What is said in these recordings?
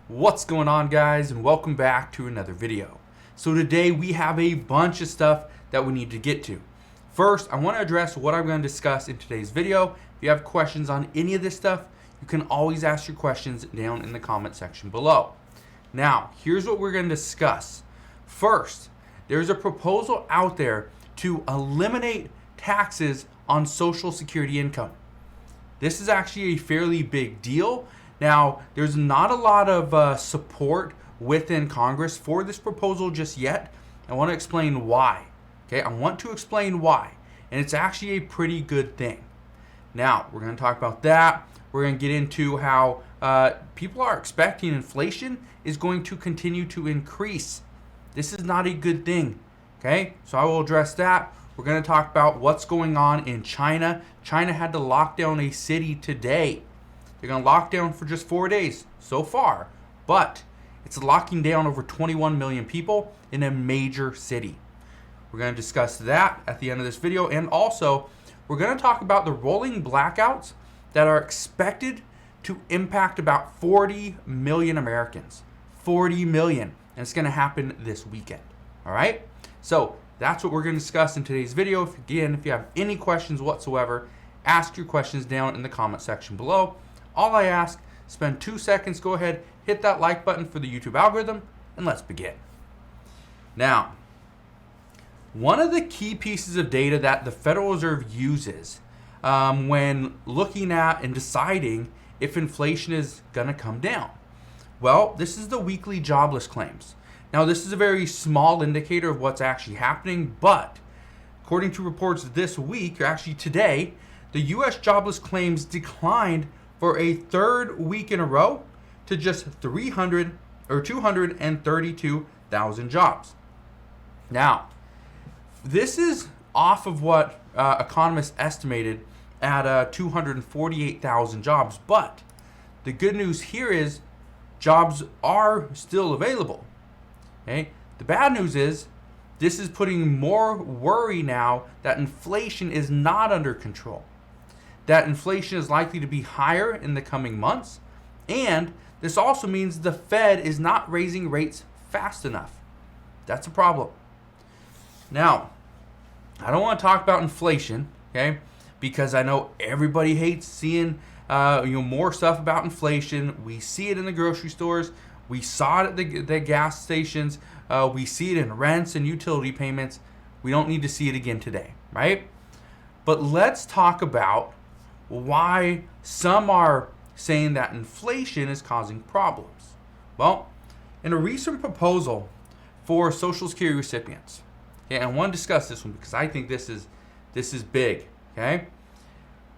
What's going on, guys, and welcome back to another video. So today we have a bunch of stuff that we need to get to. First, I want to address what I'm going to discuss in today's video. If you have questions on any of this stuff, you can always ask your questions down in the comment section below. Now, here's what we're going to discuss. First, there's a proposal out there to eliminate taxes on Social Security income. This is actually a fairly big deal. Now, there's not a lot of support within Congress for this proposal just yet. I want to explain why. Okay, I want to explain why. And it's actually a pretty good thing. Now, we're going to talk about that. We're going to get into how people are expecting inflation is going to continue to increase. This is not a good thing. Okay, so I will address that. We're going to talk about what's going on in China. China had to lock down a city today. They're going to lock down for just 4 days so far, but it's locking down over 21 million people in a major city. We're going to discuss that at the end of this video, and also we're going to talk about the rolling blackouts that are expected to impact about 40 million Americans. 40 million, and it's going to happen this weekend. All right? So that's what we're going to discuss in today's video. If you have any questions whatsoever, ask your questions down in the comment section below. All I ask, spend 2 seconds, go ahead, hit that like button for the YouTube algorithm, and let's begin. Now, one of the key pieces of data that the Federal Reserve uses when looking at and deciding if inflation is going to come down, well, this is the weekly jobless claims. Now, this is a very small indicator of what's actually happening, but according to reports this week, or actually today, the U.S. jobless claims declined for a third week in a row to just 232,000 jobs. Now, this is off of what economists estimated at 248,000 jobs, but the good news here is jobs are still available. Okay? The bad news is this is putting more worry now that inflation is not under control, that inflation is likely to be higher in the coming months, and this also means the Fed is not raising rates fast enough. That's a problem. Now, I don't want to talk about inflation, okay, because I know everybody hates seeing more stuff about inflation. We see it in the grocery stores. We saw it at the gas stations. We see it in rents and utility payments. We don't need to see it again today, right? But let's talk about why some are saying that inflation is causing problems. Well, in a recent proposal for Social Security recipients, okay, I want to discuss this one because I think this is big, okay?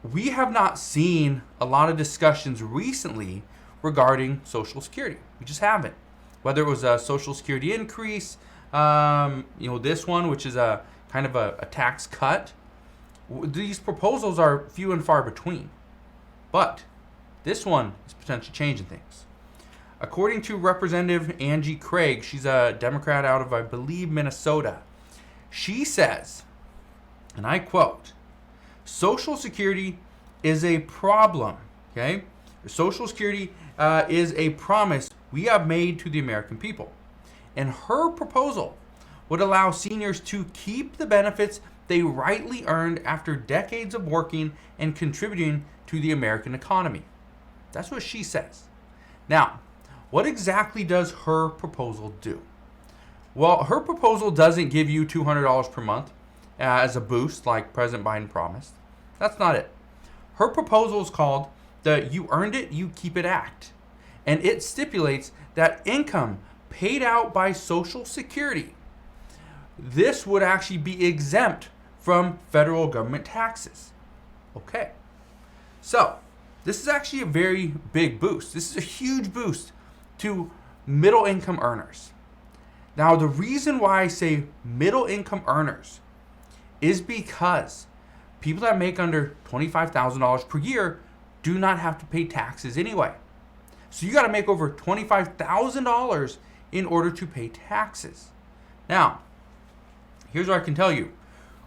We have not seen a lot of discussions recently regarding Social Security. We just haven't. Whether it was a Social Security increase, this one, which is a kind of a tax cut. These proposals are few and far between, but this one is potentially changing things. According to Representative Angie Craig, she's a Democrat out of, I believe, Minnesota. She says, and I quote, "Social Security is a problem, okay? Social Security is a promise we have made to the American people. And her proposal would allow seniors to keep the benefits they rightly earned after decades of working and contributing to the American economy." That's what she says. Now, what exactly does her proposal do? Well, her proposal doesn't give you $200 per month as a boost like President Biden promised. That's not it. Her proposal is called the "You Earned It, You Keep It" Act. And it stipulates that income paid out by Social Security, this would actually be exempt from federal government taxes. Okay. So, this is actually a very big boost. This is a huge boost to middle income earners. Now, the reason why I say middle income earners is because people that make under $25,000 per year do not have to pay taxes anyway. So you got to make over $25,000 in order to pay taxes. Now, here's what I can tell you.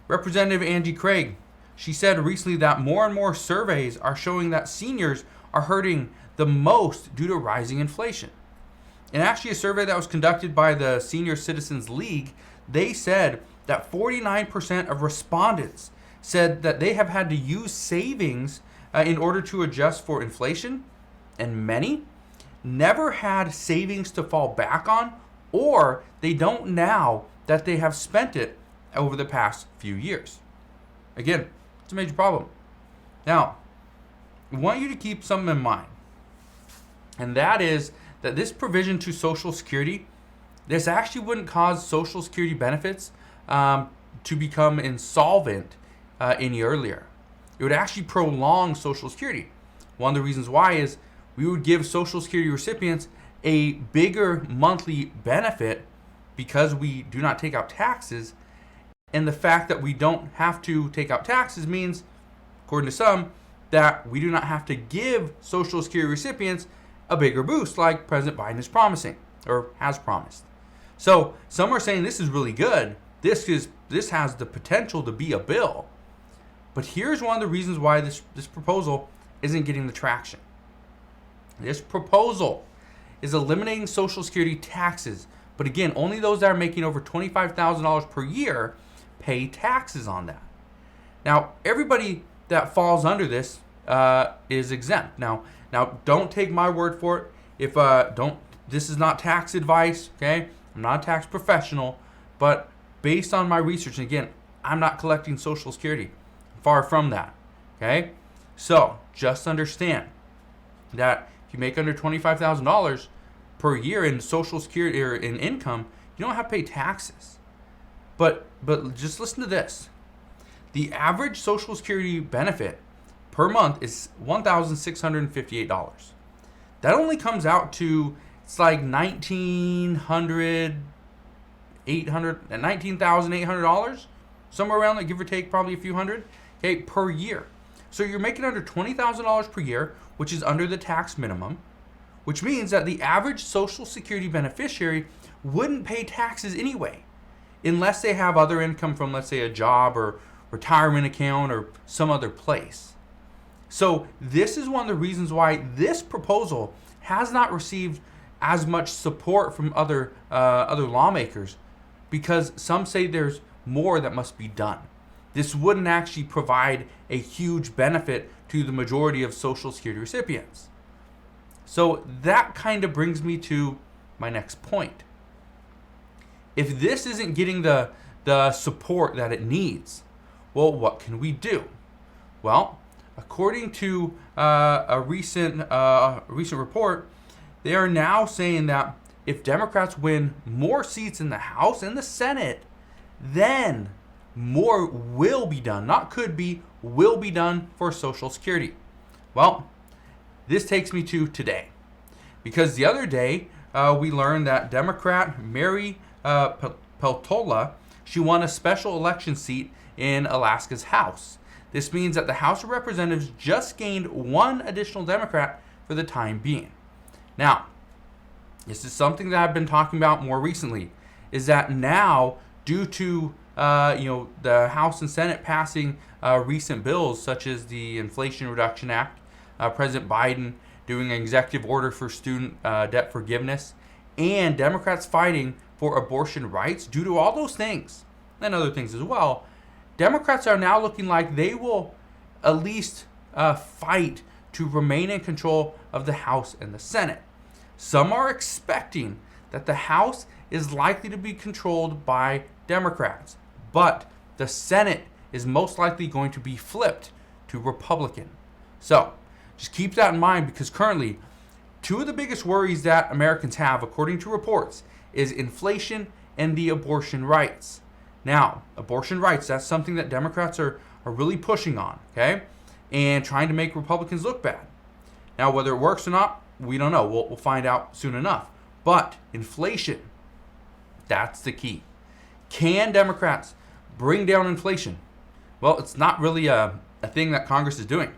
Representative Angie Craig, she said recently that more and more surveys are showing that seniors are hurting the most due to rising inflation. And actually, a survey that was conducted by the Senior Citizens League, they said that 49% of respondents said that they have had to use savings in order to adjust for inflation, and many never had savings to fall back on, or they don't now that they have spent it over the past few years. Again, it's a major problem. Now, I want you to keep something in mind, and that is that this provision to Social Security, this actually wouldn't cause Social Security benefits to become insolvent any earlier. It would actually prolong Social Security. One of the reasons why is we would give Social Security recipients a bigger monthly benefit because we do not take out taxes. And the fact that we don't have to take out taxes means, according to some, that we do not have to give Social Security recipients a bigger boost like President Biden is promising or has promised. So some are saying this is really good. This has the potential to be a bill. But here's one of the reasons why this proposal isn't getting the traction. This proposal is eliminating Social Security taxes. But again, only those that are making over $25,000 per year pay taxes on that. Now, everybody that falls under this is exempt. Now, don't take my word for it. If this is not tax advice, okay? I'm not a tax professional, but based on my research, and again, I'm not collecting Social Security. Far from that, okay? So just understand that if you make under $25,000 per year in Social Security or in income, you don't have to pay taxes. But just listen to this. The average Social Security benefit per month is $1,658. That only comes out to, it's like $19,800, somewhere around there, give or take probably a few hundred, okay, per year. So you're making under $20,000 per year, which is under the tax minimum, which means that the average Social Security beneficiary wouldn't pay taxes anyway, unless they have other income from, let's say, a job or retirement account or some other place. So this is one of the reasons why this proposal has not received as much support from other lawmakers, because some say there's more that must be done. This wouldn't actually provide a huge benefit to the majority of Social Security recipients. So that kind of brings me to my next point. If this isn't getting the support that it needs, well, what can we do? Well, according to a recent report, they are now saying that if Democrats win more seats in the House and the Senate, then more will be done, not could be, will be done for Social Security. Well, this takes me to today, because the other day we learned that Democrat Mary Peltola, she won a special election seat in Alaska's House. This means that the House of Representatives just gained one additional Democrat for the time being. Now, this is something that I've been talking about more recently, is that now, due to the House and Senate passing recent bills such as the Inflation Reduction Act, President Biden doing an executive order for student debt forgiveness, and Democrats fighting for abortion rights, due to all those things, and other things as well, Democrats are now looking like they will at least fight to remain in control of the House and the Senate. Some are expecting that the House is likely to be controlled by Democrats, but the Senate is most likely going to be flipped to Republican. So just keep that in mind, because currently two of the biggest worries that Americans have, according to reports, is inflation and the abortion rights. Now, abortion rights, that's something that Democrats are really pushing on, okay? And trying to make Republicans look bad. Now, whether it works or not, we don't know. We'll find out soon enough. But inflation, that's the key. Can Democrats bring down inflation? Well, it's not really a thing that Congress is doing.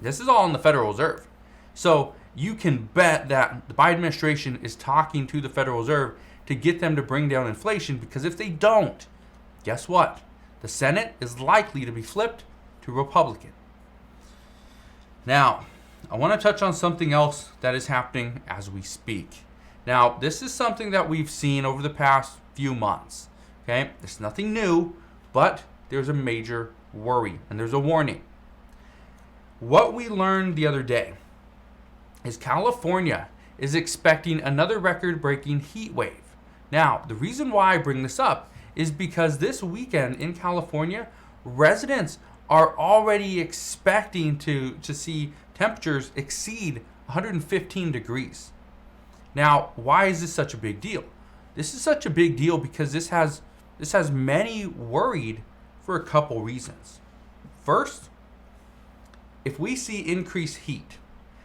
This is all in the Federal Reserve. So you can bet that the Biden administration is talking to the Federal Reserve to get them to bring down inflation, because if they don't, guess what? The Senate is likely to be flipped to Republican. Now, I want to touch on something else that is happening as we speak. Now, this is something that we've seen over the past few months. Okay, it's nothing new, but there's a major worry and there's a warning. What we learned the other day is California is expecting another record-breaking heat wave. Now, the reason why I bring this up is because this weekend in California, residents are already expecting to see temperatures exceed 115 degrees. Now, why is this such a big deal? This is such a big deal because this has many worried for a couple reasons. First, if we see increased heat,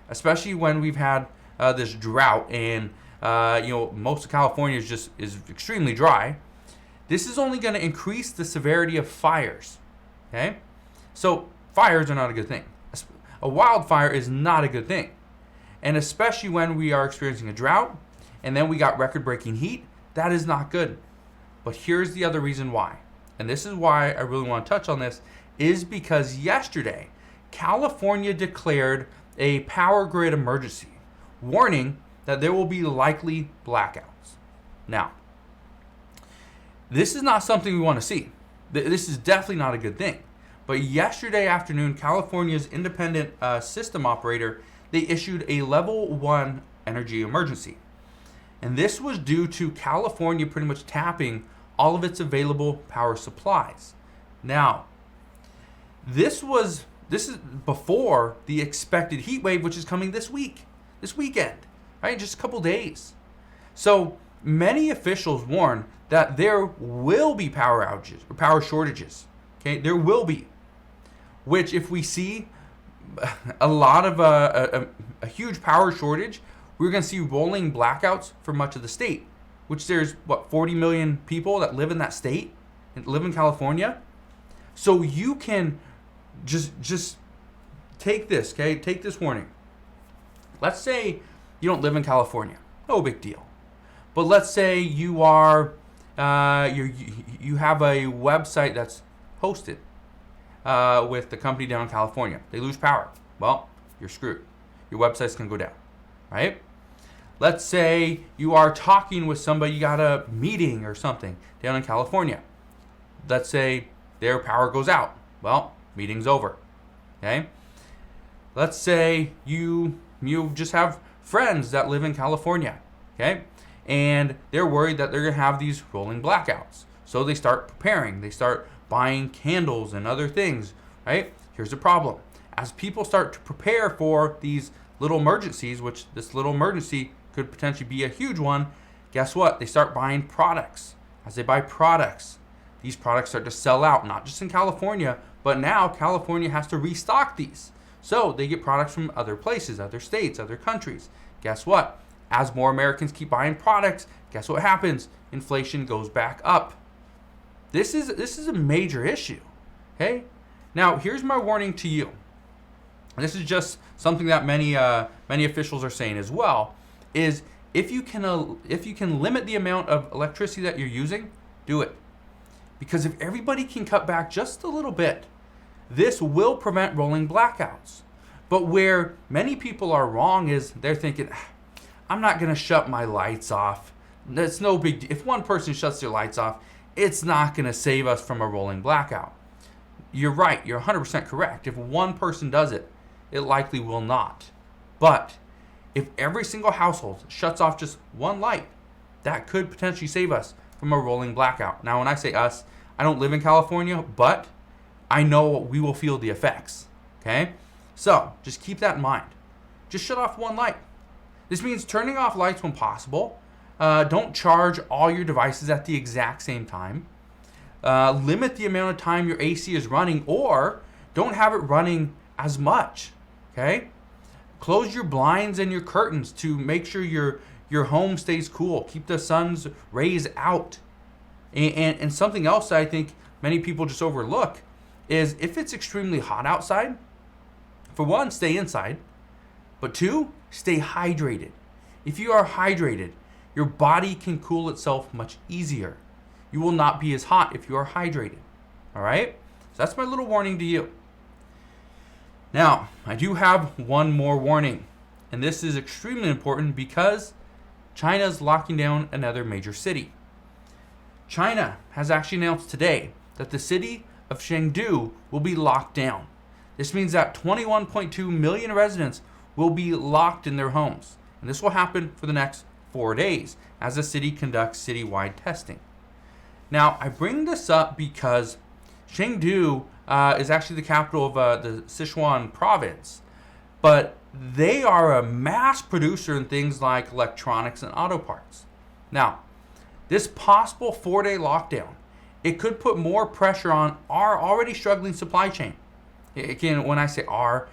especially when we've had this drought and most of California is extremely dry, this is only going to increase the severity of fires. Okay, so fires are not a good thing. A wildfire is not a good thing, and especially when we are experiencing a drought and then we got record-breaking heat, that is not good. But here's the other reason why, and this is why I really want to touch on this, is because yesterday California declared a power grid emergency, warning that there will be likely blackouts. Now, this is not something we want to see. This is definitely not a good thing. But yesterday afternoon, California's independent system operator, they issued a level 1 energy emergency. And this was due to California pretty much tapping all of its available power supplies. Now, this is before the expected heat wave, which is coming this weekend, right? Just a couple days. So many officials warn that there will be power outages or power shortages. Okay, there will be. Which, if we see a lot of a huge power shortage, we're going to see rolling blackouts for much of the state. Which there's 40 million people that live in that state and live in California. So you can just take this, okay? Take this warning. Let's say you don't live in California, no big deal. But let's say you are you have a website that's hosted with the company down in California. They lose power. Well, you're screwed. Your website's gonna go down, right? Let's say you are talking with somebody, you got a meeting or something down in California. Let's say their power goes out. Well, meeting's over. Okay? Let's say you just have friends that live in California. Okay? And they're worried that they're going to have these rolling blackouts. So they start preparing. They start buying candles and other things. Right? Here's the problem. As people start to prepare for these little emergencies, which this little emergency could potentially be a huge one, guess what? They start buying products. As they buy products, these products start to sell out, not just in California, but now California has to restock these. So they get products from other places, other states, other countries. Guess what? As more Americans keep buying products, guess what happens? Inflation goes back up. This is a major issue. Okay? Now, here's my warning to you. This is just something that many officials are saying as well, is if you can limit the amount of electricity that you're using, do it. Because if everybody can cut back just a little bit, this will prevent rolling blackouts. But where many people are wrong is they're thinking, I'm not going to shut my lights off. That's no big deal. If one person shuts their lights off, it's not going to save us from a rolling blackout. You're right. You're 100% correct. If one person does it, it likely will not. But if every single household shuts off just one light, that could potentially save us from a rolling blackout. Now, when I say us, I don't live in California, but I know we will feel the effects. Okay? So, just keep that in mind. Just shut off one light. This means turning off lights when possible. Don't charge all your devices at the exact same time. Limit the amount of time your AC is running, or don't have it running as much. Okay? Close your blinds and your curtains to make sure your home stays cool. Keep the sun's rays out. And something else that I think many people just overlook is if it's extremely hot outside, for one, stay inside. But two, stay hydrated. If you are hydrated, your body can cool itself much easier. You will not be as hot if you are hydrated. All right? So that's my little warning to you. Now, I do have one more warning. And this is extremely important because China is locking down another major city. China has actually announced today that the city of Chengdu will be locked down. This means that 21.2 million residents will be locked in their homes. And this will happen for the next 4 days as the city conducts citywide testing. Now, I bring this up because Chengdu is actually the capital of the Sichuan province, but they are a mass producer in things like electronics and auto parts. Now, this possible 4-day lockdown, it could put more pressure on our already struggling supply chain. Again, when I say our,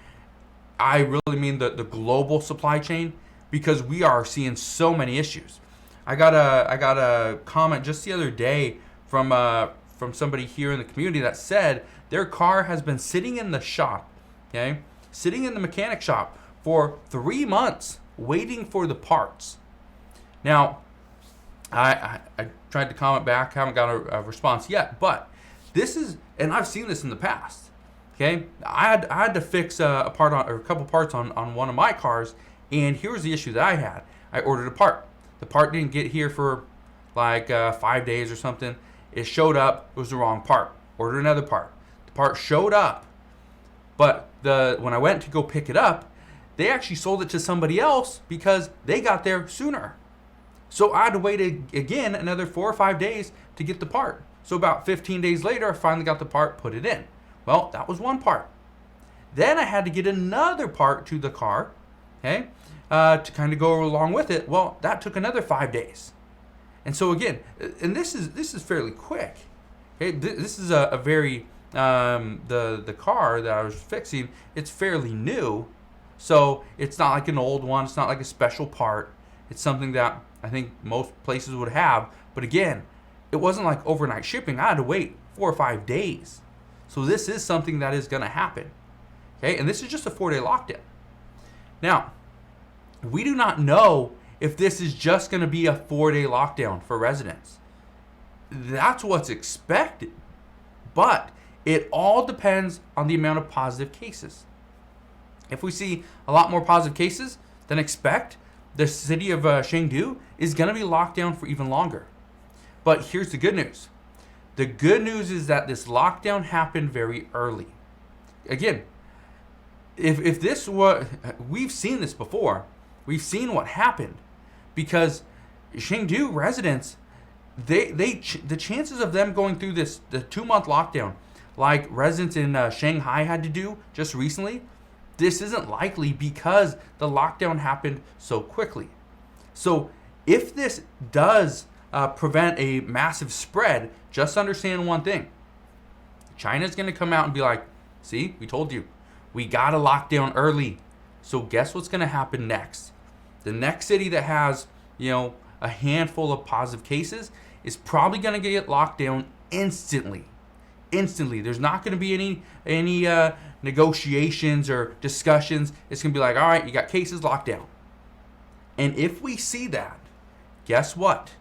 I really mean the global supply chain, because we are seeing so many issues. I got a comment just the other day from somebody here in the community that said their car has been sitting in the shop, okay, sitting in the mechanic shop for 3 months waiting for the parts. Now, I tried to comment back, haven't got a response yet, but this is, and I've seen this in the past. Okay, I had to fix a part on, or a couple parts on one of my cars, and here's the issue that I had. I ordered a part. The part didn't get here for like 5 days or something. It showed up, it was the wrong part. Ordered another part. The part showed up, but when I went to go pick it up, they actually sold it to somebody else because they got there sooner. So I had to wait again another 4 or 5 days to get the part. So about 15 days later, I finally got the part, put it in. Well, that was one part. Then I had to get another part to the car, okay, to kind of go along with it. Well, that took another 5 days. And so again, and this is fairly quick. Okay, this is a very the car that I was fixing. It's fairly new, so it's not like an old one. It's not like a special part. It's something that I think most places would have. But again, it wasn't like overnight shipping. I had to wait 4 or 5 days. So this is something that is going to happen. Okay, and this is just a 4-day lockdown. Now, we do not know if this is just going to be a 4-day lockdown for residents. That's what's expected. But it all depends on the amount of positive cases. If we see a lot more positive cases than expect, the city of Chengdu is going to be locked down for even longer. But here's the good news. The good news is that this lockdown happened very early. Again, if this were, we've seen this before. We've seen what happened because Chengdu residents, the chances of them going through the 2-month lockdown, like residents in Shanghai had to do just recently, this isn't likely because the lockdown happened so quickly. So if this does prevent a massive spread, just understand one thing. China's going to come out and be like, see, we told you. We got to lock down early. So guess what's going to happen next? The next city that has, a handful of positive cases is probably going to get locked down instantly. Instantly. There's not going to be any negotiations or discussions. It's going to be like, all right, you got cases locked down. And if we see that, guess what?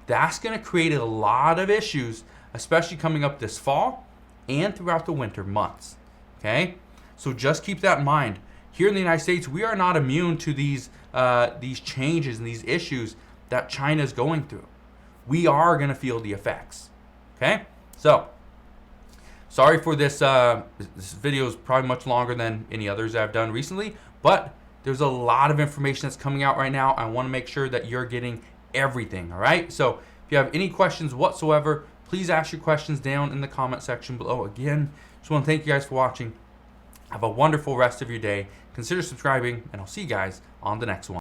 That's going to create a lot of issues, especially coming up this fall and throughout the winter months. Okay? So just keep that in mind. Here in the United States, we are not immune to these changes and these issues that China is going through. We are going to feel the effects. Okay? So, sorry for this. This video is probably much longer than any others I've done recently, but there's a lot of information that's coming out right now. I want to make sure that you're getting everything, all right? So if you have any questions whatsoever, please ask your questions down in the comment section below. Again, just want to thank you guys for watching. Have a wonderful rest of your day. Consider subscribing, and I'll see you guys on the next one.